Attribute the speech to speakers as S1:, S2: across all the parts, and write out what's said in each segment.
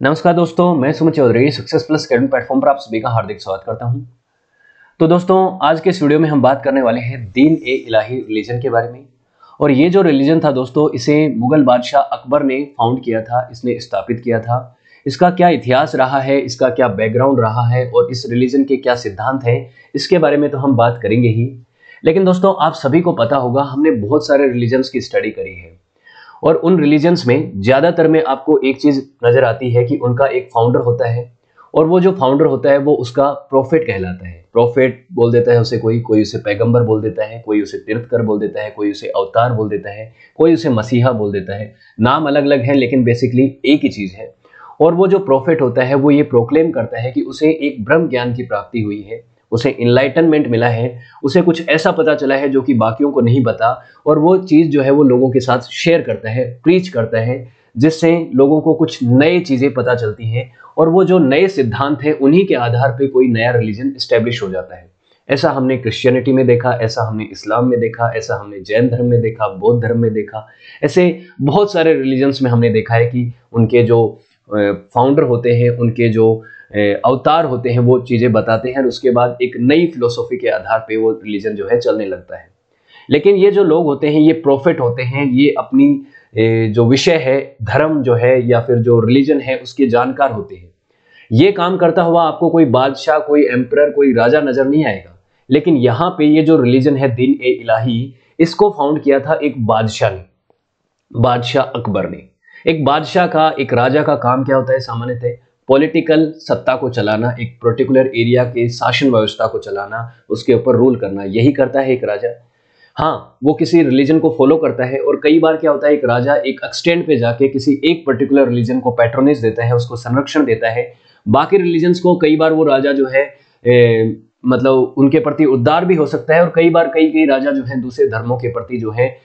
S1: नमस्कार दोस्तों, मैं Sumit Chaudhary success plus academy platform पर आप सभी का हार्दिक स्वागत करता हूं। तो दोस्तों, आज के इस वीडियो में हम बात करने वाले हैं दीन ए इलाही रिलीजन के बारे में। और ये जो रिलीजन था दोस्तों, इसे मुगल बादशाह अकबर ने फाउंड किया था, इसने स्थापित किया था। इसका क्या इतिहास रहा है, इसका क्या बैकग्राउंड रहा है और इस रिलीजन के क्या सिद्धांत हैं, इसके बारे में तो हम बात करेंगे ही। लेकिन दोस्तों, आप सभी को पता होगा, हमने बहुत सारे रिलीजन्स की स्टडी करी है और उन रिलीजन्स में ज्यादातर में आपको एक चीज नजर आती है कि उनका एक फाउंडर होता है और वो जो फाउंडर होता है वो उसका प्रोफेट कहलाता है। प्रोफेट बोल देता है उसे, कोई कोई उसे पैगंबर बोल देता है, कोई उसे तीर्थकर बोल देता है, कोई उसे अवतार बोल देता है, कोई उसे मसीहा बोल देता है। नाम अलग अलग है लेकिन बेसिकली एक ही चीज है। और वो जो प्रोफेट होता है वो ये प्रोक्लेम करता है कि उसे एक ब्रह्म ज्ञान की प्राप्ति हुई है, उसे इनलाइटनमेंट मिला है, उसे कुछ ऐसा पता चला है जो कि बाकियों को नहीं पता। और वो चीज जो है वो लोगों के साथ शेयर करता है, प्रीच करता है, जिससे लोगों को कुछ नई चीजें पता चलती हैं और वो जो नए सिद्धांत हैं उन्हीं के आधार पे कोई नया रिलीजन एस्टेब्लिश हो जाता है। ऐसा हमने क्रिश्चियनिटी में देखा, ऐसा हमने इस्लाम में देखा, ऐसा हमने जैन धर्म में देखा, बौद्ध धर्म में देखा। ऐसे बहुत सारे रिलीजन्स में हमने देखा है कि उनके जो फाउंडर होते हैं, उनके जो अवतार होते हैं, वो चीजें बताते हैं और उसके बाद एक नई फिलोसॉफी के आधार पे वो रिलीजन जो है चलने लगता है। लेकिन ये जो लोग होते हैं, ये प्रोफेट होते हैं, ये अपनी जो विषय है, धर्म जो है या फिर जो रिलीजन है, उसके जानकार होते हैं। ये काम करता हुआ आपको कोई बादशाह, कोई एम्परर, कोई राजा नजर नहीं आएगा। लेकिन यहाँ पे ये जो रिलीजन है दीन ए इलाही, इसको फाउंड किया था एक बादशाह ने, बादशाह अकबर ने। एक बादशाह का, एक राजा का काम क्या होता है सामान्यतः? पॉलिटिकल सत्ता को चलाना, एक पर्टिकुलर एरिया के शासन व्यवस्था को चलाना, उसके ऊपर रूल करना, यही करता है एक राजा। हाँ, वो किसी रिलीजन को फॉलो करता है और कई बार क्या होता है, एक राजा एक एक्सटेंड पे जाके किसी एक पर्टिकुलर रिलीजन को पैट्रोनेज देता है, उसको संरक्षण देता है। बाकी रिलीजन्स को कई बार वो राजा जो है मतलब उनके प्रति उदार भी हो सकता है और कई बार कई कई राजा जो है दूसरे धर्मों के प्रति जो है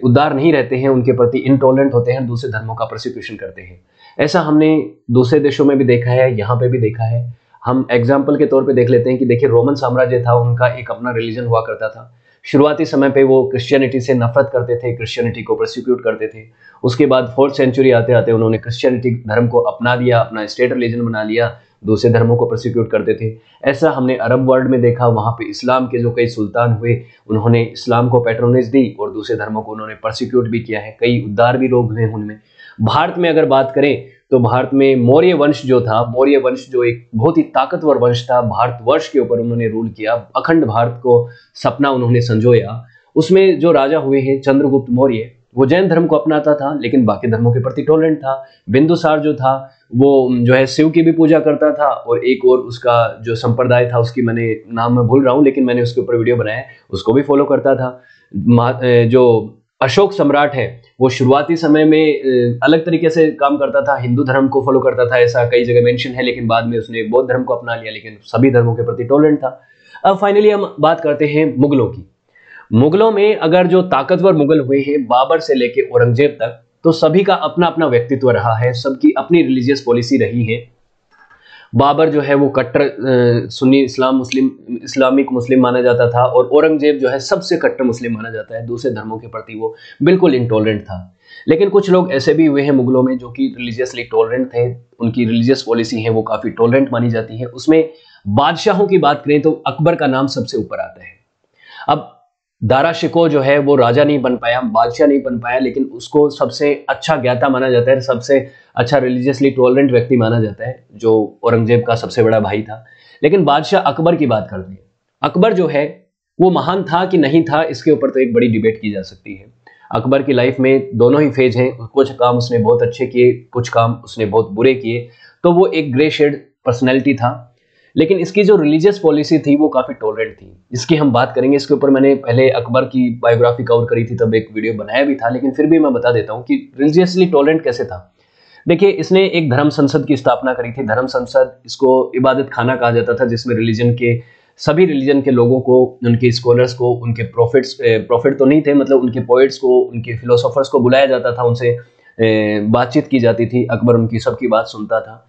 S1: उदार नहीं रहते हैं, उनके प्रति इनटॉलरेंट होते हैं, दूसरे धर्मों का प्रोसिक्यूशन करते हैं। ऐसा हमने दूसरे देशों में भी देखा है, यहाँ पे भी देखा है। हम एग्जाम्पल के तौर पे देख लेते हैं कि देखिए, रोमन साम्राज्य था, उनका एक अपना रिलीजन हुआ करता था। शुरुआती समय पे वो क्रिश्चियनिटी से नफरत करते थे, क्रिश्चियनिटी को प्रोसिक्यूट करते थे। उसके बाद 4th सेंचुरी आते आते उन्होंने क्रिश्चियनिटी धर्म को अपना लिया, अपना स्टेट रिलीजन बना लिया, दूसरे धर्मों को प्रोसिक्यूट करते थे। ऐसा हमने अरब वर्ल्ड में देखा, वहां पे इस्लाम के जो कई सुल्तान हुए, उन्होंने इस्लाम को पैट्रोनेज दी और दूसरे धर्मों को उन्होंने प्रोसिक्यूट भी किया है। कई उद्धार भी लोग हुए उनमें। भारत में अगर बात करें तो भारत में मौर्य वंश जो था, मौर्य वंश जो एक बहुत ही ताकतवर वंश था, भारतवर्ष के ऊपर उन्होंने रूल किया, अखंड भारत को सपना उन्होंने संजोया। उसमें जो राजा हुए हैं चंद्रगुप्त मौर्य, वो जैन धर्म को अपनाता था लेकिन बाकी धर्मों के प्रति टॉलरेंट था। बिंदुसार जो था वो जो है शिव की भी पूजा करता था और एक और उसका जो संप्रदाय था, उसकी मैंने नाम मैं भूल रहा हूँ लेकिन मैंने उसके ऊपर वीडियो बनाया, उसको भी फॉलो करता था। जो अशोक सम्राट है, वो शुरुआती समय में अलग तरीके से काम करता था, हिंदू धर्म को फॉलो करता था, ऐसा कई जगह मेंशन है, लेकिन बाद में उसने बौद्ध धर्म को अपना लिया, लेकिन सभी धर्मों के प्रति टॉलरेंट था। अब फाइनली हम बात करते हैं मुगलों की। मुगलों में अगर जो ताकतवर मुगल हुए हैं, बाबर से लेके औरंगजेब तक, तो सभी का अपना अपना व्यक्तित्व रहा है, सबकी अपनी रिलीजियस पॉलिसी रही है। बाबर जो है वो कट्टर सुन्नी इस्लामिक मुस्लिम माना जाता था और औरंगजेब जो है सबसे कट्टर मुस्लिम माना जाता है, दूसरे धर्मों के प्रति वो बिल्कुल इंटॉलरेंट था। लेकिन कुछ लोग ऐसे भी हुए हैं मुगलों में जो कि रिलीजियसली टॉलरेंट थे, उनकी रिलीजियस पॉलिसी है वो काफी टॉलरेंट मानी जाती है। उसमें बादशाहों की बात करें तो अकबर का नाम सबसे ऊपर आता है। अब दारा शिकोह जो है वो राजा नहीं बन पाया, बादशाह नहीं बन पाया, लेकिन उसको सबसे अच्छा ज्ञाता माना जाता है, सबसे अच्छा रिलीजियसली टॉलरेंट व्यक्ति माना जाता है, जो औरंगजेब का सबसे बड़ा भाई था। लेकिन बादशाह अकबर की बात करते हैं। अकबर जो है वो महान था कि नहीं था, इसके ऊपर तो एक बड़ी डिबेट की जा सकती है। अकबर की लाइफ में दोनों ही फेज हैं, कुछ काम उसने बहुत अच्छे किए, कुछ काम उसने बहुत बुरे किए, तो वो एक ग्रे शेड पर्सनैलिटी था। लेकिन इसकी जो रिलीजियस पॉलिसी थी वो काफी टॉलरेंट थी, इसकी हम बात करेंगे। इसके ऊपर मैंने पहले अकबर की बायोग्राफी कवर करी थी, तब एक वीडियो बनाया भी था, लेकिन फिर भी मैं बता देता हूं कि रिलीजियसली टॉलरेंट कैसे था। देखिए, इसने एक धर्म संसद की स्थापना करी थी। धर्म संसद, इसको इबादत खाना कहा जाता था, जिसमें रिलीजन के सभी रिलीजन के लोगों को, उनके स्कॉलर्स को, उनके प्रॉफिट तो नहीं थे, मतलब उनके पोइट्स को, उनके फिलोसोफर्स को बुलाया जाता था, उनसे बातचीत की जाती थी। अकबर उनकी सबकी बात सुनता था।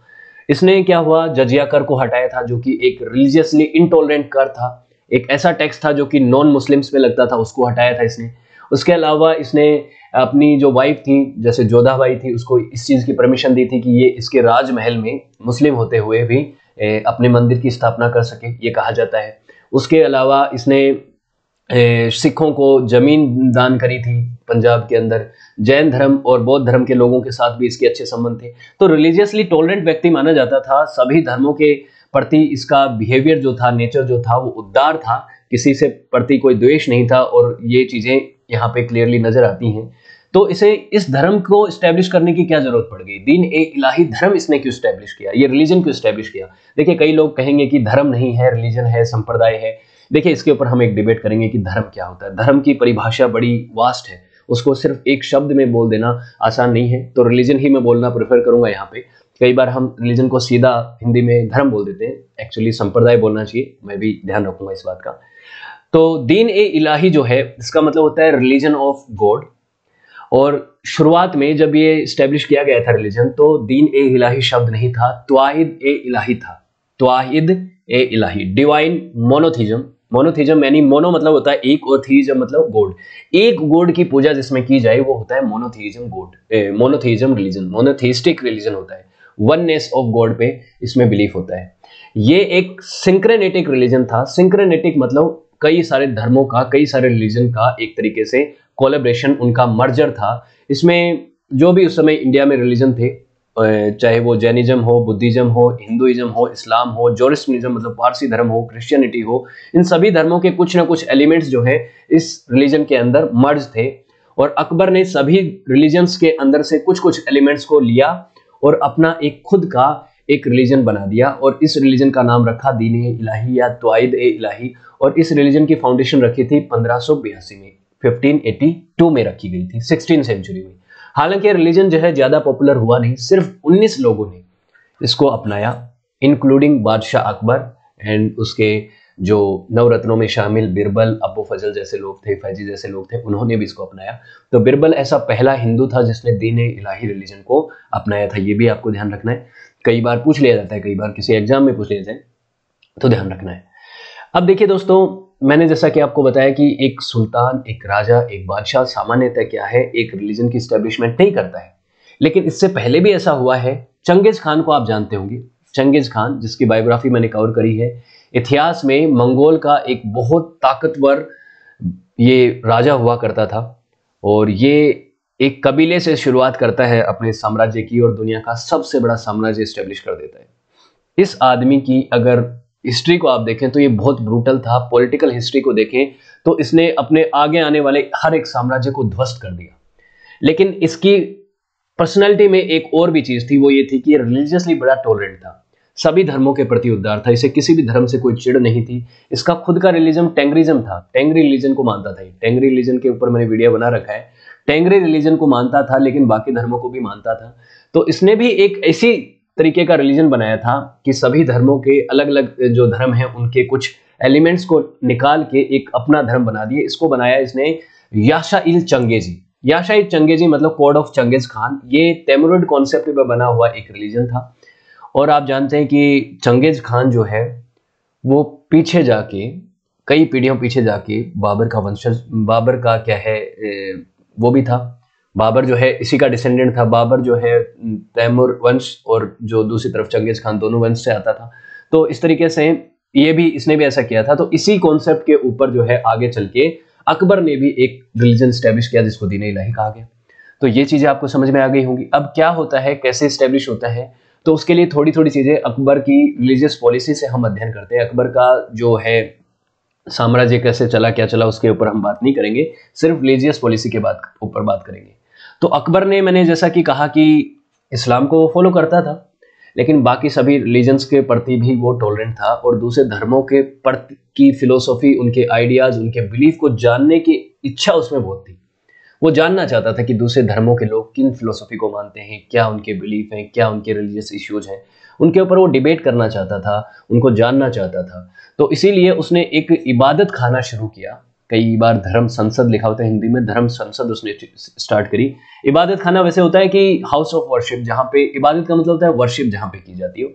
S1: इसने क्या हुआ, जजिया कर को हटाया था, जो कि एक रिलीजियसली इंटॉलरेंट कर था। एक ऐसा टैक्स था जो कि नॉन मुस्लिम्स पे लगता था, उसको हटाया था इसने। उसके अलावा इसने अपनी जो वाइफ थी जैसे जोधाबाई थी उसको इस चीज़ की परमिशन दी थी कि ये इसके राजमहल में मुस्लिम होते हुए भी अपने मंदिर की स्थापना कर सके, ये कहा जाता है। उसके अलावा इसने सिखों को जमीन दान करी थी पंजाब के अंदर। जैन धर्म और बौद्ध धर्म के लोगों के साथ भी इसके अच्छे संबंध थे। तो रिलीजियसली टॉलरेंट व्यक्ति माना जाता था। सभी धर्मों के प्रति इसका बिहेवियर जो था, नेचर जो था वो उदार था, किसी से प्रति कोई द्वेष नहीं था, और ये चीजें यहाँ पे क्लियरली नजर आती हैं। तो इसे इस धर्म को स्टैब्लिश करने की क्या जरूरत पड़ गई? दीन ए इलाही धर्म इसने क्यों स्टैब्लिश किया, ये रिलीजन क्यों स्टैब्लिश किया? देखिए, कई लोग कहेंगे कि धर्म नहीं है, रिलीजन है, संप्रदाय है। देखिए, इसके ऊपर हम एक डिबेट करेंगे कि धर्म क्या होता है। धर्म की परिभाषा बड़ी वास्ट है, उसको सिर्फ एक शब्द में बोल देना आसान नहीं है। तो रिलीजन ही मैं बोलना प्रेफर करूंगा यहाँ पे। कई बार हम रिलीजन को सीधा हिंदी में धर्म बोल देते हैं, एक्चुअली संप्रदाय बोलना चाहिए, मैं भी ध्यान रखूंगा इस बात का। तो दीन ए इलाही जो है इसका मतलब होता है रिलीजन ऑफ गॉड। और शुरुआत में जब ये स्टैब्लिश किया गया था रिलीजन, तो दीन ए इलाही शब्द नहीं था, त्वाहिद ए इलाही था। त्वाहिद ए इलाही, डिवाइन मोनोथिज्म। मोनोथिज्म यानी मोनो मतलब होता है एक, और थीज्म मतलब गॉड। एक गॉड की पूजा जिसमें की जाए वो होता है monotheism God, monotheism religion, monotheistic religion होता है। वननेस ऑफ गॉड पे इसमें बिलीफ होता है। ये एक सिंक्रेनेटिक रिलीजन था। सिंक्रेनेटिक मतलब कई सारे धर्मों का, कई सारे रिलीजन का एक तरीके से कोलैबोरेशन, उनका मर्जर था। इसमें जो भी उस समय इंडिया में रिलीजन थे, चाहे वो जैनिज्म हो, बुद्धिज्म हो, हिंदुइज्म हो, इस्लाम हो, जोरिस्टनिज्म मतलब पारसी धर्म हो, क्रिश्चियनिटी हो, इन सभी धर्मों के कुछ ना कुछ एलिमेंट्स जो है इस रिलीजन के अंदर मर्ज थे। और अकबर ने सभी रिलीजन्स के अंदर से कुछ कुछ एलिमेंट्स को लिया और अपना एक खुद का एक रिलीजन बना दिया, और इस रिलीजन का नाम रखा दीन ए इलाही या त्वाइद ए इलाही। और इस रिलीजन की फाउंडेशन रखी थी 1582 में, 1582 में रखी गई थी, 16th सेंचुरी में। हालांकि रिलीजन जो है ज्यादा पॉपुलर हुआ नहीं, सिर्फ 19 लोगों ने इसको अपनाया, इंक्लूडिंग बादशाह अकबर एंड उसके जो नवरत्नों में शामिल बिरबल, अबू फजल जैसे लोग थे, फैजी जैसे लोग थे, उन्होंने भी इसको अपनाया। तो बिरबल ऐसा पहला हिंदू था जिसने दीन ए इलाही रिलीजन को अपनाया था। ये भी आपको ध्यान रखना है, कई बार पूछ लिया जाता है, कई बार किसी एग्जाम में पूछ लिया जाए, तो ध्यान रखना है। अब देखिए दोस्तों, मैंने जैसा कि आपको बताया कि एक सुल्तान, एक राजा, एक बादशाह सामान्यतः क्या है, एक रिलीजन की एस्टेब्लिशमेंट नहीं करता है। लेकिन इससे पहले भी ऐसा हुआ है। चंगेज खान को आप जानते होंगे, चंगेज खान जिसकी बायोग्राफी मैंने कवर करी है। इतिहास में मंगोल का एक बहुत ताकतवर ये राजा हुआ करता था, और ये एक कबीले से शुरुआत करता है अपने साम्राज्य की, और दुनिया का सबसे बड़ा साम्राज्य एस्टेब्लिश कर देता है। इस आदमी की अगर हिस्ट्री को आप देखें तो ये बहुत ब्रूटल था। पॉलिटिकल हिस्ट्री को देखें तो इसने अपने आगे आने वाले हर एक साम्राज्य को ध्वस्त कर दिया। लेकिन इसकी पर्सनैलिटी में एक और भी चीज थी, वो ये थी कि ये रिलीजियसली बड़ा टॉलरेंट था, सभी धर्मों के प्रति उदार था, इसे किसी भी धर्म से कोई चिढ़ नहीं थी। इसका खुद का रिलीजन टेंगरिज्म था, टेंगरी रिलीजन को मानता था। टेंगरी रिलीजन के ऊपर मैंने वीडियो बना रखा है। टेंगरी रिलीजन को मानता था, लेकिन बाकी धर्मों को भी मानता था। तो इसने भी एक ऐसी तरीके का रिलीजन बनाया था कि सभी धर्मों के अलग अलग जो धर्म हैं उनके कुछ एलिमेंट्स को निकाल के एक अपना धर्म बना दिए। इसको बनाया इसने याशा-इल चंगेजी। याशा-इल चंगेजी मतलब कोड ऑफ चंगेज खान। ये तैमुरिड कॉन्सेप्ट पर बना हुआ एक रिलीजन था। और आप जानते हैं कि चंगेज खान जो है वो पीछे जाके, कई पीढ़ियों पीछे जाके बाबर का वंशज, बाबर का क्या है वो भी था। बाबर जो है इसी का डिसेंडेंट था। बाबर जो है तैमूर वंश और जो दूसरी तरफ चंगेज खान, दोनों वंश से आता था। तो इस तरीके से ये भी, इसने भी ऐसा किया था। तो इसी कॉन्सेप्ट के ऊपर जो है आगे चल के अकबर ने भी एक रिलीजन स्टैब्लिश किया जिसको दीन ए इलाही कहा गया। तो ये चीजें आपको समझ में आ गई होंगी। अब क्या होता है, कैसे स्टैब्लिश होता है, तो उसके लिए थोड़ी थोड़ी चीजें अकबर की रिलीजियस पॉलिसी से हम अध्ययन करते हैं। अकबर का जो है साम्राज्य कैसे चला, क्या चला, उसके ऊपर हम बात नहीं करेंगे, सिर्फ रिलीजियस पॉलिसी के ऊपर बात करेंगे। तो अकबर ने, मैंने जैसा कि कहा कि इस्लाम को वो फॉलो करता था, लेकिन बाकी सभी रिलीजन्स के प्रति भी वो टॉलरेंट था, और दूसरे धर्मों के प्रति की फिलोसॉफी, उनके आइडियाज, उनके बिलीफ को जानने की इच्छा उसमें बहुत थी। वो जानना चाहता था कि दूसरे धर्मों के लोग किन फिलोसॉफी को मानते हैं, क्या उनके बिलीफ हैं, क्या उनके रिलीजियस इश्यूज हैं, उनके ऊपर वो डिबेट करना चाहता था, उनको जानना चाहता था। तो इसीलिए उसने एक इबादत खाना शुरू किया। कई बार धर्म संसद लिखा होता है हिंदी में, धर्म संसद उसने स्टार्ट करी। इबादत खाना वैसे होता है कि हाउस ऑफ वर्शिप, जहाँ पे इबादत का मतलब होता है वर्शिप जहाँ पे की जाती हो।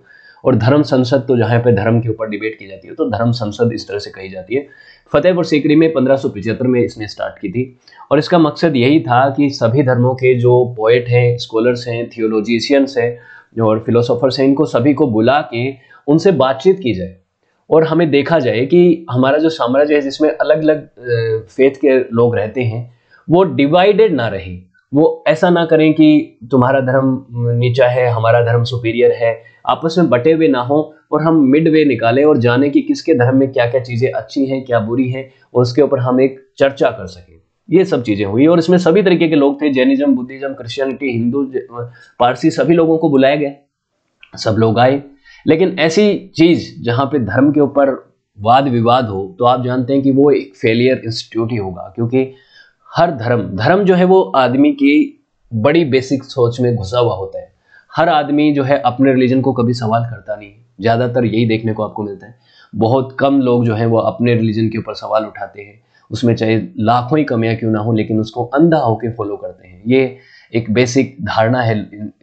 S1: और धर्म संसद तो जहाँ पे धर्म के ऊपर डिबेट की जाती है तो धर्म संसद इस तरह से कही जाती है। फतेहपुर सीकरी में 1575 में इसने स्टार्ट की थी और इसका मकसद यही था कि सभी धर्मों के जो पोएट हैं, स्कॉलर्स हैं, थियोलॉजिशियंस हैं और फिलोसोफर्स हैं, इनको सभी को बुला के उनसे बातचीत की जाए और हमें देखा जाए कि हमारा जो साम्राज्य है जिसमें अलग अलग फेथ के लोग रहते हैं वो डिवाइडेड ना रहे। वो ऐसा ना करें कि तुम्हारा धर्म नीचा है, हमारा धर्म सुपीरियर है, आपस में बटे हुए ना हो और हम मिड वे निकालें और जाने कि किसके धर्म में क्या क्या चीज़ें अच्छी हैं, क्या बुरी हैं और उसके ऊपर हम एक चर्चा कर सकें। ये सब चीज़ें हुई और इसमें सभी तरीके के लोग थे, Jainism, Buddhism, Christianity, Hindu, Parsi, सभी लोगों को बुलाया गया, सब लोग आए। लेकिन ऐसी चीज़ जहाँ पे धर्म के ऊपर वाद विवाद हो तो आप जानते हैं कि वो एक फेलियर इंस्टीट्यूट ही होगा, क्योंकि हर धर्म जो है वो आदमी की बड़ी बेसिक सोच में घुसा हुआ होता है। हर आदमी जो है अपने रिलीजन को कभी सवाल करता नहीं है, ज़्यादातर यही देखने को आपको मिलता है। बहुत कम लोग जो है वो अपने रिलीजन के ऊपर सवाल उठाते हैं, उसमें चाहे लाखों ही कमियां क्यों ना हो, लेकिन उसको अंधा होकर फॉलो करते हैं। ये एक बेसिक धारणा है,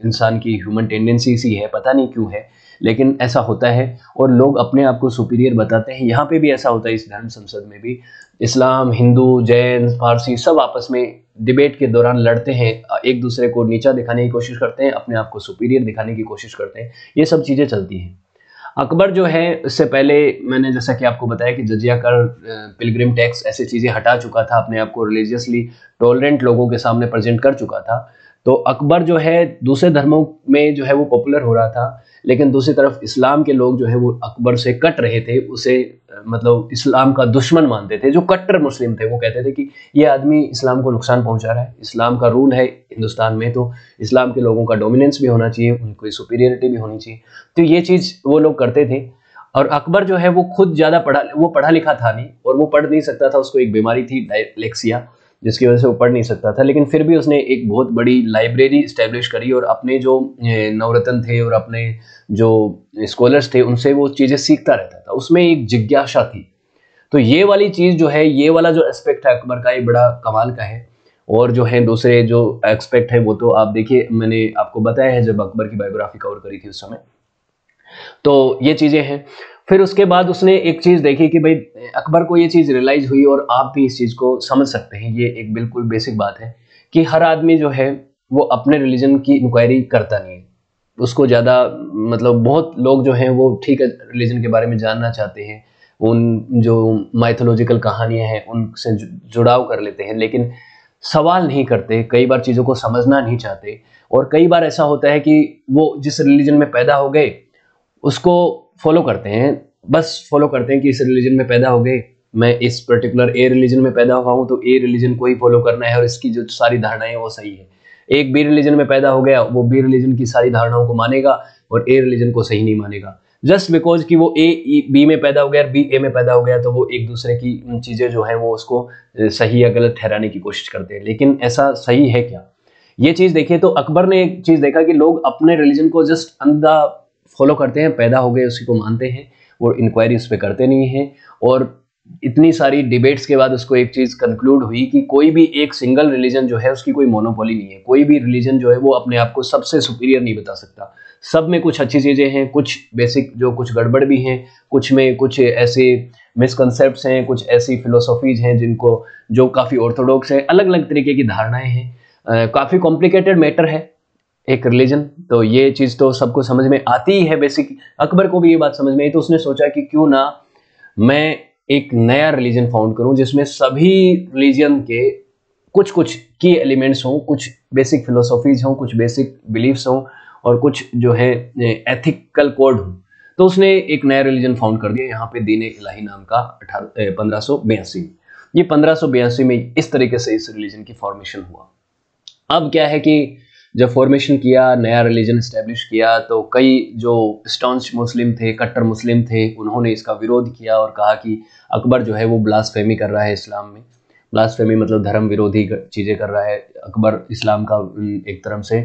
S1: इंसान की ह्यूमन टेंडेंसी सी है, पता नहीं क्यों है लेकिन ऐसा होता है और लोग अपने आप को सुपीरियर बताते हैं। यहाँ पे भी ऐसा होता है, इस धर्म संसद में भी इस्लाम, हिंदू, जैन, पारसी सब आपस में डिबेट के दौरान लड़ते हैं, एक दूसरे को नीचा दिखाने की कोशिश करते हैं, अपने आप को सुपीरियर दिखाने की कोशिश करते हैं, ये सब चीज़ें चलती हैं। अकबर जो है इससे पहले मैंने जैसा कि आपको बताया कि जजिया कर, पिलग्रिम टैक्स, ऐसी चीज़ें हटा चुका था, अपने आप को रिलीजियसली टॉलरेंट लोगों के सामने प्रेजेंट कर चुका था। तो अकबर जो है दूसरे धर्मों में जो है वो पॉपुलर हो रहा था, लेकिन दूसरी तरफ इस्लाम के लोग जो है वो अकबर से कट रहे थे, उसे मतलब इस्लाम का दुश्मन मानते थे। जो कट्टर मुस्लिम थे वो कहते थे कि ये आदमी इस्लाम को नुकसान पहुंचा रहा है, इस्लाम का रूल है हिंदुस्तान में तो इस्लाम के लोगों का डोमिनेंस भी होना चाहिए, उनकी सुपीरियरिटी भी होनी चाहिए। तो ये चीज़ वो लोग करते थे। और अकबर जो है वो खुद ज़्यादा पढ़ा लिखा था नहीं और वो पढ़ नहीं सकता था, उसको एक बीमारी थी डायलेक्सिया, जिसकी वजह से वो पढ़ नहीं सकता था। लेकिन फिर भी उसने एक बहुत बड़ी लाइब्रेरी इस्टेब्लिश करी और अपने जो नवरत्न थे और अपने जो स्कॉलर्स थे उनसे वो चीज़ें सीखता रहता था, उसमें एक जिज्ञासा थी। तो ये वाली चीज़ जो है, ये वाला जो एस्पेक्ट है अकबर का, ये बड़ा कमाल का है। और जो है दूसरे जो एस्पेक्ट है वो तो आप देखिए, मैंने आपको बताया है जब अकबर की बायोग्राफी कवर करी थी उस समय। तो ये चीज़ें हैं। फिर उसके बाद उसने एक चीज़ देखी कि भाई अकबर को ये चीज़ रियलाइज़ हुई और आप भी इस चीज़ को समझ सकते हैं, ये एक बिल्कुल बेसिक बात है कि हर आदमी जो है वो अपने रिलीजन की इंक्वायरी करता नहीं है। उसको ज़्यादा मतलब बहुत लोग जो हैं वो ठीक है रिलीजन के बारे में जानना चाहते हैं, उन जो माइथोलॉजिकल कहानियाँ हैं उनसे जुड़ाव कर लेते हैं, लेकिन सवाल नहीं करते, कई बार चीज़ों को समझना नहीं चाहते। और कई बार ऐसा होता है कि वो जिस रिलीजन में पैदा हो गए उसको फॉलो करते हैं, बस फॉलो करते हैं कि इस रिलीजन में पैदा हो गए, मैं इस पर्टिकुलर ए रिलीजन में पैदा हुआ हूँ तो ए रिलीजन को ही फॉलो करना है और इसकी जो सारी धारणाएं हैं वो सही है। एक बी रिलीजन में पैदा हो गया, वो बी रिलीजन की सारी धारणाओं को मानेगा और ए रिलीजन को सही नहीं मानेगा, जस्ट बिकॉज कि वो ए बी में पैदा हो गया और बी ए में पैदा हो गया, तो वो एक दूसरे की चीज़ें जो है वो उसको सही या गलत ठहराने की कोशिश करते हैं। लेकिन ऐसा सही है क्या, ये चीज़ देखिए। तो अकबर ने एक चीज़ देखा कि लोग अपने रिलीजन को जस्ट अंधा फॉलो करते हैं, पैदा हो गए उसी को मानते हैं और इंक्वायरी उस पर करते नहीं हैं। और इतनी सारी डिबेट्स के बाद उसको एक चीज़ कंक्लूड हुई कि कोई भी एक सिंगल रिलीजन जो है उसकी कोई मोनोपोली नहीं है, कोई भी रिलीजन जो है वो अपने आप को सबसे सुपीरियर नहीं बता सकता। सब में कुछ अच्छी चीज़ें हैं, कुछ बेसिक जो कुछ गड़बड़ भी हैं, कुछ में कुछ ऐसे मिसकंसेप्ट्स हैं, कुछ ऐसी फिलोसॉफीज हैं जिनको जो काफ़ी ऑर्थोडॉक्स है, अलग अलग तरीके की धारणाएं हैं, काफ़ी कॉम्प्लिकेटेड मैटर है एक रिलीजन। तो ये चीज़ तो सबको समझ में आती ही है, बेसिक अकबर को भी ये बात समझ में आई। तो उसने सोचा कि क्यों ना मैं एक नया रिलीजन फाउंड करूं जिसमें सभी रिलीजन के कुछ कुछ की एलिमेंट्स हों, कुछ बेसिक फिलोसॉफीज हों, कुछ बेसिक बिलीफ्स हों और कुछ जो है एथिकल कोड हो। तो उसने एक नया रिलीजन फाउंड कर दिया यहाँ पे, दीन इलाही नाम का 1582 में। ये 1582 में इस तरीके से इस रिलीजन की फॉर्मेशन हुआ। अब क्या है कि जब फॉर्मेशन किया, नया रिलीजन इस्टेब्लिश किया, तो कई जो स्टॉन्च मुस्लिम थे, कट्टर मुस्लिम थे, उन्होंने इसका विरोध किया और कहा कि अकबर जो है वो ब्लास्फेमी कर रहा है इस्लाम में। ब्लास्फेमी मतलब धर्म विरोधी चीज़ें कर रहा है, अकबर इस्लाम का एक तरफ से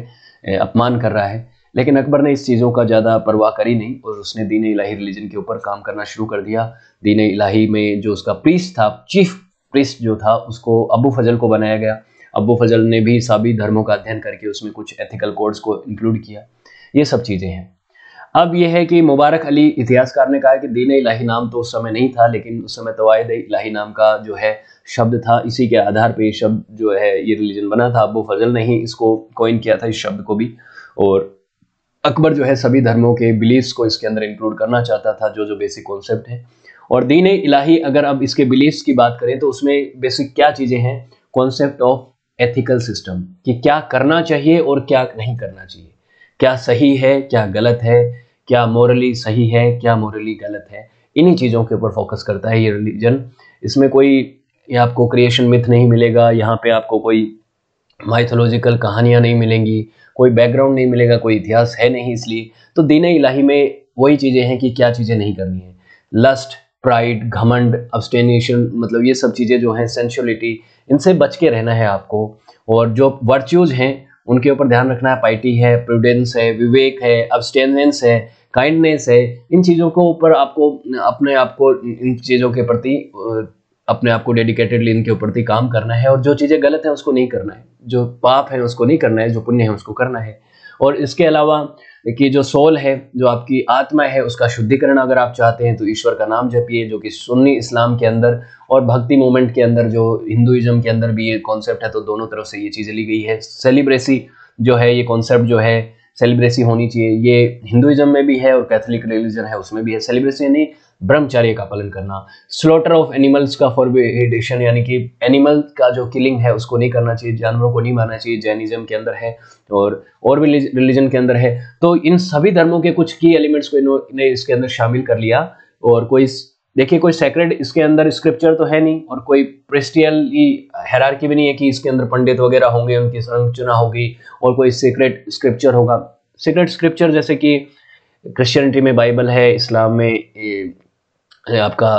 S1: अपमान कर रहा है। लेकिन अकबर ने इस चीज़ों का ज़्यादा परवाह करी नहीं और उसने दीन इलाही रिलीजन के ऊपर काम करना शुरू कर दिया। दीन इलाही में जो उसका प्रीस्ट था, चीफ प्रीस्ट जो था, उसको अबू फजल को बनाया गया। अबू फजल ने भी सभी धर्मों का अध्ययन करके उसमें कुछ एथिकल कोड्स को इंक्लूड किया। ये सब चीज़ें हैं। अब यह है कि मुबारक अली इतिहासकार ने कहा है कि दीन इलाही नाम तो उस समय नहीं था, लेकिन उस समय तवायद इलाही नाम का जो है शब्द था, इसी के आधार पे ये शब्द जो है ये रिलीजन बना था। अबू फजल ने ही इसको कॉइन किया था, इस शब्द को भी। और अकबर जो है सभी धर्मों के बिलीफ्स को इसके अंदर इंक्लूड करना चाहता था, जो जो बेसिक कॉन्सेप्ट है। और दीन इलाही अगर अब इसके बिलीफ्स की बात करें तो उसमें बेसिक क्या चीजें हैं, कॉन्सेप्ट ऑफ एथिकल सिस्टम, कि क्या करना चाहिए और क्या नहीं करना चाहिए, क्या सही है क्या गलत है, क्या मोरली सही है क्या मोरली गलत है, इन्हीं चीज़ों के ऊपर फोकस करता है ये रिलीजन। इसमें कोई ये आपको क्रिएशन मिथ नहीं मिलेगा, यहाँ पे आपको कोई माइथोलॉजिकल कहानियाँ नहीं मिलेंगी, कोई बैकग्राउंड नहीं मिलेगा, कोई इतिहास है नहीं। इसलिए तो दीन इलाही में वही चीज़ें हैं कि क्या चीज़ें नहीं करनी है, लस्ट, प्राइड, घमंड, अब्सटेनेशन, मतलब ये सब चीज़ें जो हैं, सेंसुअलिटी, इनसे बच के रहना है आपको। और जो वर्च्यूज हैं उनके ऊपर ध्यान रखना है, पाइटी है, प्रूडेंस है, विवेक है, अब्सटेनेंस है, काइंडनेस है, इन चीज़ों को ऊपर आपको अपने आप को इन चीज़ों के प्रति अपने आप को डेडिकेटेडली इनके प्रति काम करना है। और जो चीज़ें गलत हैं उसको नहीं करना है, जो पाप है उसको नहीं करना है, जो पुण्य है उसको करना है। और इसके अलावा कि जो सोल है, जो आपकी आत्मा है, उसका शुद्धिकरण अगर आप चाहते हैं तो ईश्वर का नाम जपिए, जो कि सुन्नी इस्लाम के अंदर और भक्ति मूवमेंट के अंदर, जो हिंदुइज्म के अंदर भी ये कॉन्सेप्ट है, तो दोनों तरफ से ये चीज़ें ली गई है। सेलिब्रेसी जो है, ये कॉन्सेप्ट जो है सेलिब्रेसी होनी चाहिए, ये हिंदुइज्म में भी है और कैथोलिक रिलीजन है उसमें भी है। सेलिब्रेसी यानी ब्रह्मचर्य का पालन करना। स्लॉटर ऑफ एनिमल्स का फॉरबिडेशन, यानी कि एनिमल का जो किलिंग है उसको नहीं करना चाहिए, जानवरों को नहीं मारना चाहिए, जैनिज्म के अंदर है और भी रिलीजन के अंदर है। तो इन सभी धर्मों के कुछ की एलिमेंट्स को इन्होंने इसके अंदर शामिल कर लिया। और कोई देखिए कोई सेक्रेड इसके अंदर स्क्रिप्चर तो है नहीं, और कोई प्रेस्टियल हायरार्की भी नहीं है कि इसके अंदर पंडित वगैरह होंगे, उनकी संरचना होगी और कोई सीक्रेट स्क्रिप्चर होगा। सीक्रेट स्क्रिप्चर जैसे कि क्रिश्चियनिटी में बाइबल है, इस्लाम में आपका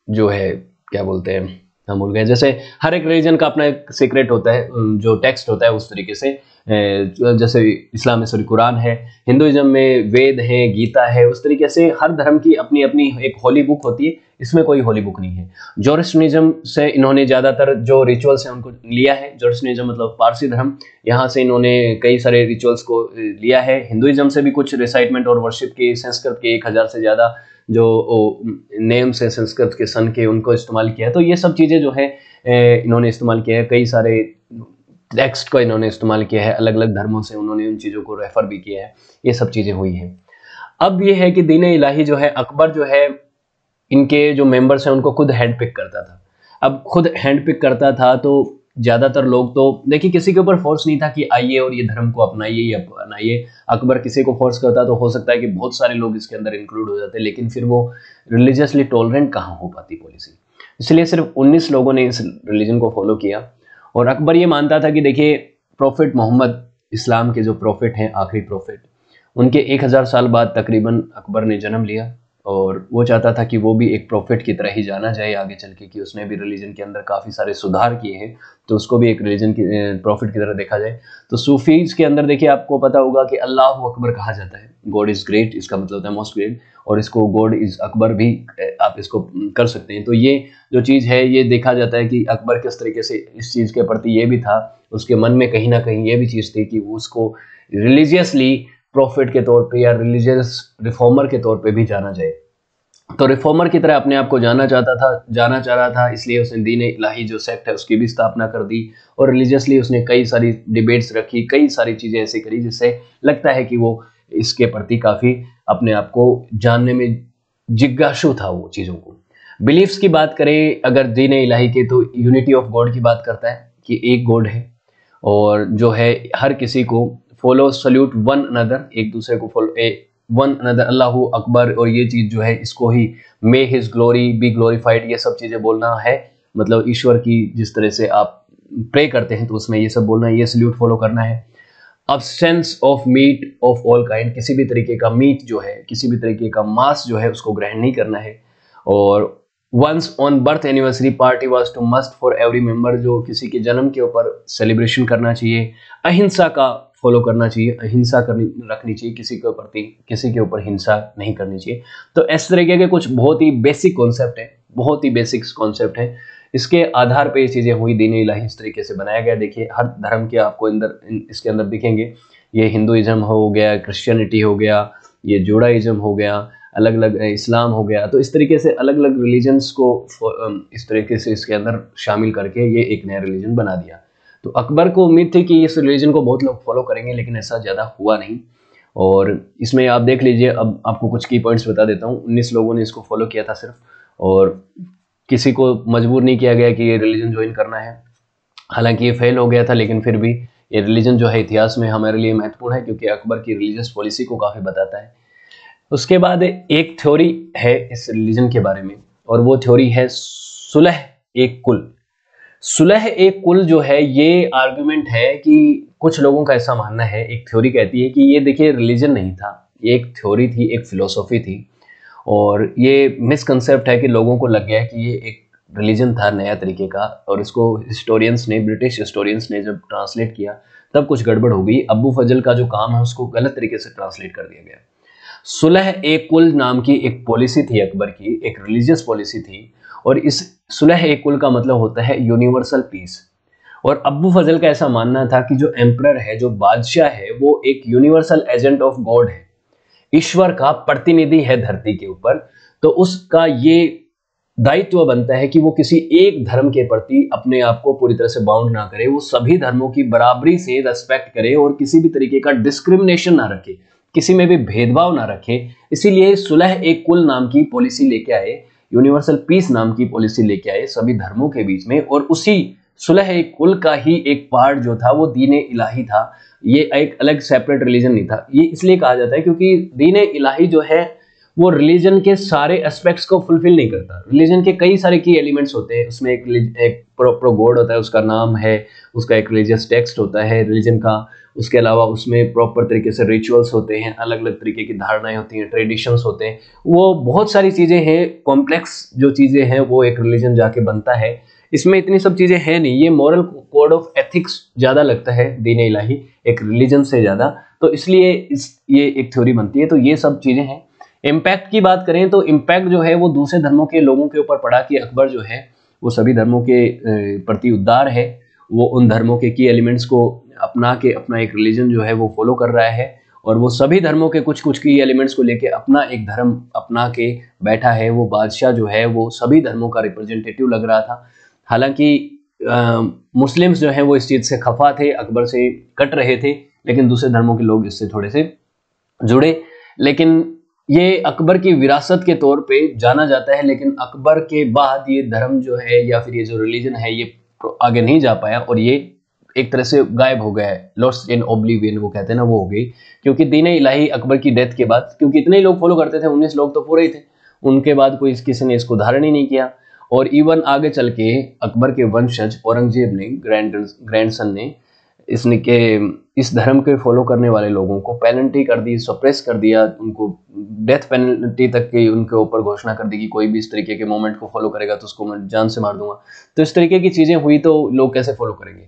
S1: जो है क्या बोलते हैं, हम भूल गए, जैसे हर एक रिलीजन का अपना एक सीक्रेट होता है, जो टेक्स्ट होता है उस तरीके से। जैसे इस्लाम में सॉरी कुरान है, हिंदुइज्म में वेद है, गीता है, उस तरीके से हर धर्म की अपनी अपनी एक होली बुक होती है, इसमें कोई होली बुक नहीं है। जोरिस्टनिज्म से इन्होंने ज़्यादातर जो रिचुअल्स हैं उनको लिया है। जोरिस्टनिज्म मतलब पारसी धर्म, यहाँ से इन्होंने कई सारे रिचुअल्स को लिया है। हिंदुइज्म से भी कुछ रिसाइटमेंट और वर्शिप के संस्कृत के 1000 से ज़्यादा जो नेम्स है संस्कृत के सन के, उनको इस्तेमाल किया है। तो ये सब चीज़ें जो है इन्होंने इस्तेमाल किया है, कई सारे टेक्स्ट को इन्होंने इस्तेमाल किया है, अलग अलग धर्मों से उन्होंने उन चीज़ों को रेफर भी किया है, ये सब चीज़ें हुई हैं। अब ये है कि दीन इलाही जो है, अकबर जो है इनके जो मेंबर्स हैं उनको खुद हैंड पिक करता था। अब खुद हैंड पिक करता था तो ज़्यादातर लोग तो देखिए किसी के ऊपर फोर्स नहीं था कि आइए और ये धर्म को अपनाइए या अपनाइए। अकबर किसी को फोर्स करता तो हो सकता है कि बहुत सारे लोग इसके अंदर इंक्लूड हो जाते, लेकिन फिर वो रिलीजियसली टॉलरेंट कहाँ हो पाती पॉलिसी। इसलिए सिर्फ 19 लोगों ने इस रिलीजन को फॉलो किया। और अकबर ये मानता था कि देखिए प्रॉफिट मोहम्मद, इस्लाम के जो प्रॉफिट हैं, आखिरी प्रॉफिट, उनके 1000 साल बाद तकरीबन अकबर ने जन्म लिया। और वो चाहता था कि वो भी एक प्रॉफिट की तरह ही जाना जाए आगे चल के, कि उसने भी रिलीजन के अंदर काफ़ी सारे सुधार किए हैं, तो उसको भी एक रिलीजन की प्रॉफिट की तरह देखा जाए। तो सूफीज के अंदर देखिए आपको पता होगा कि अल्लाह अकबर कहा जाता है, गॉड इज़ ग्रेट, इसका मतलब होता है मोस्ट ग्रेट, और इसको गॉड इज़ अकबर भी आप इसको कर सकते हैं। तो ये जो चीज़ है ये देखा जाता है कि अकबर किस तरीके से इस चीज़ के प्रति ये भी था, उसके मन में कहीं ना कहीं ये भी चीज़ थी कि वो उसको रिलीजियसली प्रॉफिट के तौर पे या रिलीजियस रिफॉर्मर के तौर पे भी जाना जाए। तो रिफॉर्मर की तरह अपने आप को जाना चाह रहा था, इसलिए उसने दीन इलाही जो सेक्ट है उसकी भी स्थापना कर दी। और रिलीजियसली उसने कई सारी डिबेट्स रखी, कई सारी चीज़ें ऐसी करी जिससे लगता है कि वो इसके प्रति काफ़ी अपने आप को जानने में जिज्ञासु था वो चीज़ों को। बिलीफ्स की बात करें अगर दीन इलाही के, तो यूनिटी ऑफ गॉड की बात करता है कि एक गॉड है और जो है हर किसी को फॉलो सल्यूट वन अनदर, एक दूसरे को फॉलो वन अनदर, अल्लाहू अकबर, और ये चीज़ जो है इसको ही may his glory be glorified, ये सब चीज़ें बोलना है। मतलब ईश्वर की जिस तरह से आप प्रे करते हैं तो उसमें ये सब बोलना है, ये सल्यूट फॉलो करना है। Absence of meat of all kind, किसी भी तरीके का मीट जो है, किसी भी तरीके का मांस जो है उसको ग्रहण नहीं करना है। और once on birth anniversary party was to must for every member, जो किसी के जन्म के ऊपर सेलिब्रेशन करना चाहिए। अहिंसा का फॉलो करना चाहिए, अहिंसा रखनी चाहिए, किसी के ऊपर हिंसा नहीं करनी चाहिए। तो इस तरीके के कुछ बहुत ही बेसिक कॉन्सेप्ट है, बहुत ही बेसिक कॉन्सेप्ट है। इसके आधार पे ये चीज़ें हुई, दीन इलाही इस तरीके से बनाया गया। देखिए हर धर्म के आपको इसके अंदर दिखेंगे, ये हिंदुइज्म हो गया, क्रिश्चियनिटी हो गया, ये जुडाइज्म हो गया, अलग अलग इस्लाम हो गया, तो इस तरीके से अलग अलग रिलीजन्स को इस तरीके से इसके अंदर शामिल करके ये एक नया रिलीजन बना दिया। तो अकबर को उम्मीद थी कि इस रिलीजन को बहुत लोग फॉलो करेंगे, लेकिन ऐसा ज़्यादा हुआ नहीं। और इसमें आप देख लीजिए, अब आपको कुछ की पॉइंट्स बता देता हूँ। 19 लोगों ने इसको फॉलो किया था सिर्फ, और किसी को मजबूर नहीं किया गया कि ये रिलीजन ज्वाइन करना है। हालांकि ये फेल हो गया था, लेकिन फिर भी ये रिलीजन जो है इतिहास में हमारे लिए महत्वपूर्ण है, क्योंकि अकबर की रिलीजियस पॉलिसी को काफ़ी बताता है। उसके बाद एक थ्योरी है इस रिलीजन के बारे में, और वो थ्योरी है सुलह एक कुल। सुलह एक कुल जो है, ये आर्गुमेंट है कि कुछ लोगों का ऐसा मानना है, एक थ्योरी कहती है कि ये देखिए रिलीजन नहीं था, ये एक थ्योरी थी, एक फिलोसॉफी थी, और ये मिसकंसेप्ट है कि लोगों को लग गया कि ये एक रिलीजन था नया तरीके का, और इसको हिस्टोरियंस ने, ब्रिटिश हिस्टोरियंस ने जब ट्रांसलेट किया तब कुछ गड़बड़ हो गई। अबू फजल का जो काम है उसको गलत तरीके से ट्रांसलेट कर दिया गया। सुलह एक कुल नाम की एक पॉलिसी थी अकबर की, एक रिलीजियस पॉलिसी थी, और इस सुलह एक कुल का मतलब होता है यूनिवर्सल पीस। और अबू फजल का ऐसा मानना था कि जो एम्परर है, जो बादशाह है, वो एक यूनिवर्सल एजेंट ऑफ गॉड है, ईश्वर का प्रतिनिधि है धरती के ऊपर। तो उसका ये दायित्व बनता है कि वो किसी एक धर्म के प्रति अपने आप को पूरी तरह से बाउंड ना करे, वो सभी धर्मों की बराबरी से रेस्पेक्ट करे और किसी भी तरीके का डिस्क्रिमिनेशन ना रखे, किसी में भी भेदभाव ना रखे। इसीलिए सुलह एक कुल नाम की पॉलिसी लेके आए, यूनिवर्सल पीस नाम की पॉलिसी लेके आए सभी धर्मों के बीच में। और उसी सुलह एक कुल का ही एक पार्ट जो था वो दीन इलाही था। ये एक अलग सेपरेट रिलीजन नहीं था। ये इसलिए कहा जाता है क्योंकि दीन इलाही जो है वो रिलीजन के सारे एस्पेक्ट्स को फुलफिल नहीं करता। रिलीजन के कई सारे की एलिमेंट्स होते हैं, उसमें एक प्रॉपर गॉड होता है, उसका नाम है, उसका एक रिलीजियस टेक्स्ट होता है रिलीजन का। उसके अलावा उसमें प्रॉपर तरीके से रिचुअल्स होते हैं, अलग अलग तरीके की धारणाएं होती हैं, ट्रेडिशंस होते हैं, वो बहुत सारी चीज़ें हैं, कॉम्प्लेक्स जो चीज़ें हैं वो एक रिलीजन जाके बनता है। इसमें इतनी सब चीज़ें हैं नहीं, ये मॉरल कोड ऑफ एथिक्स ज़्यादा लगता है दीन इलाही एक रिलीजन से ज़्यादा, तो इसलिए ये एक थ्योरी बनती है। तो ये सब चीज़ें हैं। इम्पैक्ट की बात करें तो इम्पैक्ट जो है वो दूसरे धर्मों के लोगों के ऊपर पड़ा कि अकबर जो है वो सभी धर्मों के प्रति उदार है, वो उन धर्मों के की एलिमेंट्स को अपना के अपना एक रिलीजन जो है वो फॉलो कर रहा है, और वो सभी धर्मों के कुछ कुछ की एलिमेंट्स को लेके अपना एक धर्म अपना के बैठा है। वो बादशाह जो है वो सभी धर्मों का रिप्रेजेंटेटिव लग रहा था। हालांकि मुस्लिम्स जो है वो इस चीज़ से खफा थे, अकबर से कट रहे थे, लेकिन दूसरे धर्मों के लोग इससे थोड़े से जुड़े। लेकिन ये अकबर की विरासत के तौर पे जाना जाता है, लेकिन अकबर के बाद ये धर्म जो है या फिर ये जो रिलीजन है ये आगे नहीं जा पाया, और ये एक तरह से गायब हो गया है, लॉस्ट इन ओब्लिवियन वो कहते हैं ना, वो हो गई। क्योंकि दीन इलाही अकबर की डेथ के बाद, क्योंकि इतने ही लोग फॉलो करते थे, 19 लोग तो पूरे ही थे, उनके बाद कोई किसी ने इसको धारण ही नहीं किया। और इवन आगे चल के अकबर के वंशज औरंगजेब ने, ग्रैंडसन ने, इसने के इस धर्म के फॉलो करने वाले लोगों को पेनल्टी कर दी, सप्रेस कर दिया, उनको डेथ पेनल्टी तक की उनके ऊपर घोषणा कर दी कि कोई भी इस तरीके के मोमेंट को फॉलो करेगा तो उसको मैं जान से मार दूंगा। तो इस तरीके की चीज़ें हुई तो लोग कैसे फॉलो करेंगे।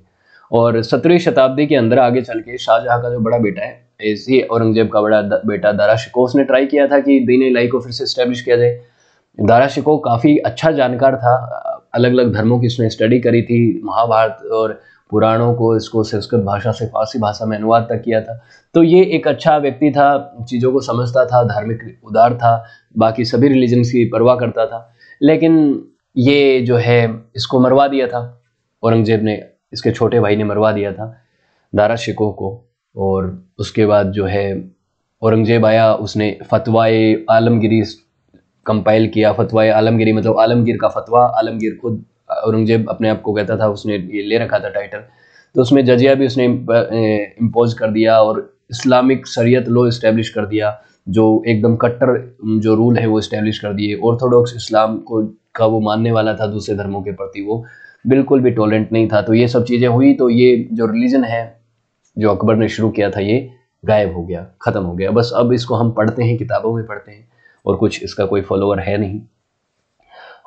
S1: और 17वीं शताब्दी के अंदर आगे चल के शाहजहाँ का जो बड़ा बेटा है, इसी औरंगजेब का बड़ा बेटा दारा शिकोह, उसने ट्राई किया था कि दीन इलाही को फिर से इस्टेब्लिश किया जाए। दारा शिकोह काफ़ी अच्छा जानकार था, अलग अलग धर्मों की उसने स्टडी करी थी, महाभारत और पुराणों को इसको संस्कृत भाषा से फारसी भाषा में अनुवाद तक किया था। तो ये एक अच्छा व्यक्ति था, चीज़ों को समझता था, धार्मिक उदार था, बाकी सभी रिलीजन्स की परवाह करता था। लेकिन ये जो है इसको मरवा दिया था औरंगजेब ने, इसके छोटे भाई ने मरवा दिया था दारा शिकोह को। और उसके बाद जो है औरंगजेब आया, उसने फतवाए आलमगिरी कंपाइल किया। फतवाए आलमगिरी मतलब आलमगीर का फतवा, आलमगीर खुद औरंगजेब अपने आप को कहता था, उसने ये ले रखा था टाइटल। तो उसमें जजिया भी उसने इम्पोज कर दिया और इस्लामिक शरीयत लॉ इस्टेब्लिश कर दिया, जो एकदम कट्टर जो रूल है वो इस्टेब्लिश कर दिए। ऑर्थोडॉक्स इस्लाम को का वो मानने वाला था, दूसरे धर्मों के प्रति वो बिल्कुल भी टॉलरेंट नहीं था। तो ये सब चीज़ें हुई, तो ये जो रिलीजन है जो अकबर ने शुरू किया था ये गायब हो गया, ख़त्म हो गया। बस अब इसको हम पढ़ते हैं, किताबों में पढ़ते हैं, और कुछ इसका कोई फॉलोअर है नहीं।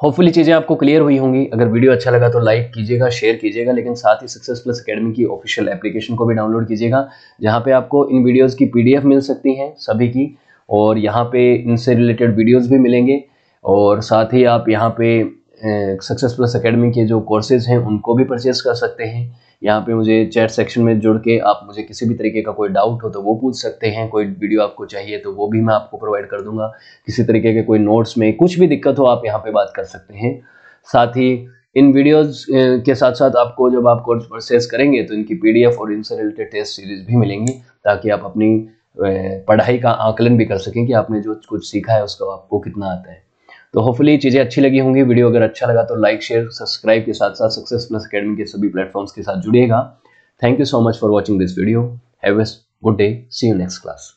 S1: होपफुली चीज़ें आपको क्लियर हुई होंगी। अगर वीडियो अच्छा लगा तो लाइक कीजिएगा, शेयर कीजिएगा, लेकिन साथ ही सक्सेस प्लस एकेडमी की ऑफिशियल एप्लीकेशन को भी डाउनलोड कीजिएगा, जहां पे आपको इन वीडियोस की PDF मिल सकती हैं सभी की, और यहाँ पे इनसे रिलेटेड वीडियोस भी मिलेंगे। और साथ ही आप यहाँ पे सक्सेस प्लस एकेडमी के जो कोर्सेज हैं उनको भी परचेज कर सकते हैं। यहाँ पे मुझे चैट सेक्शन में जुड़ के आप मुझे किसी भी तरीके का कोई डाउट हो तो वो पूछ सकते हैं, कोई वीडियो आपको चाहिए तो वो भी मैं आपको प्रोवाइड कर दूंगा, किसी तरीके के कोई नोट्स में कुछ भी दिक्कत हो आप यहाँ पे बात कर सकते हैं। साथ ही इन वीडियोस के साथ साथ आपको जब आप कोर्स परचेज करेंगे तो इनकी PDF और इनसे रिलेटेड टेस्ट सीरीज भी मिलेंगी, ताकि आप अपनी पढ़ाई का आकलन भी कर सकें कि आपने जो कुछ सीखा है उसका आपको कितना आता है। तो होपफुली चीज़ें अच्छी लगी होंगी। वीडियो अगर अच्छा लगा तो लाइक शेयर सब्सक्राइब के साथ साथ सक्सेस प्लस एकेडमी के सभी प्लेटफॉर्म्स के साथ जुड़िएगा। Thank you so much for watching this video. Have a good day, see you next class.